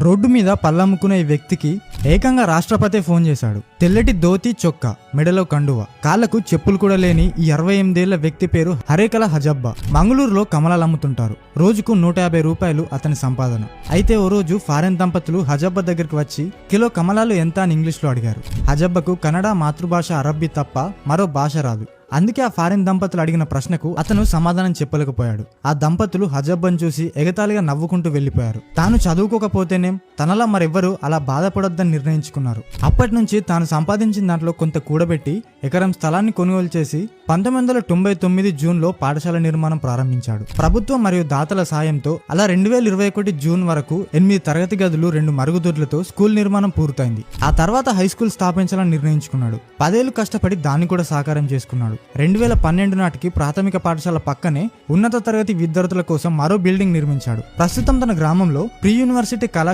Road మీద పళ్ళమ్ముకునే ఈ వ్యక్తికి ఏకంగా రాష్ట్రపతి ఫోన్ చేశాడు. తెల్లటి ధోతి చొక్కా, మెడలో కండువ, కాళ్లకు చెప్పులు కూడా లేని ఈ 68 ఏళ్ల వ్యక్తి పేరు హరేకల హజబ్బా. మంగళూరులో కమలాలు అమ్ముతుంటారు. రోజుకు 150 రూపాయలు అతని సంపాదన. అయితే ఓ రోజు ఫారెన్ దంపతులు హజబ్బా దగ్గరికి వచ్చి కిలో కమలాలు ఎంత అని ఇంగ్లీష్లో అడిగారు. హజబ్బాకు కన్నడ మాతృభాష అరబ్బీ తప్ప మరో భాష రాదు. అందుకే ఆ ఫారిన్ దంపతులు అడిగిన ప్రశ్నకు అతను సమాధానం చెప్పలేకపోయాడు. ఆ దంపతులు హజబ్బను చూసి ఎగతాళిగా నవ్వుకుంటూ వెళ్లిపోయారు. తాను చదువుకోకపోతేనేం తనలా మరెవ్వరూ అలా బాధపడొద్దని నిర్ణయించుకున్నారు. అప్పటి నుంచి తాను సంపాదించిన దాంట్లో కొంత కూడబెట్టి ఎకరం స్థలాన్ని కొనుగోలు చేసి 1999 జూన్లో పాఠశాల నిర్మాణం ప్రారంభించాడు. ప్రభుత్వం మరియు దాతల సాయంతో అలా 2021 జూన్ వరకు 8 తరగతి గదులు, 2 మరుగుదొడ్లతో స్కూల్ నిర్మాణం పూర్తయింది. ఆ తర్వాత హై స్కూల్ స్థాపించాలని నిర్ణయించుకున్నాడు. 10 ఏళ్లు కష్టపడి దాన్ని కూడా సాకారం చేసుకున్నాడు. 2012 నాటికి ప్రాథమిక పాఠశాల పక్కనే ఉన్నత తరగతి విద్యార్థుల కోసం మరో బిల్డింగ్ నిర్మించాడు. ప్రస్తుతం తన గ్రామంలో ప్రీ యూనివర్సిటీ కళాశాల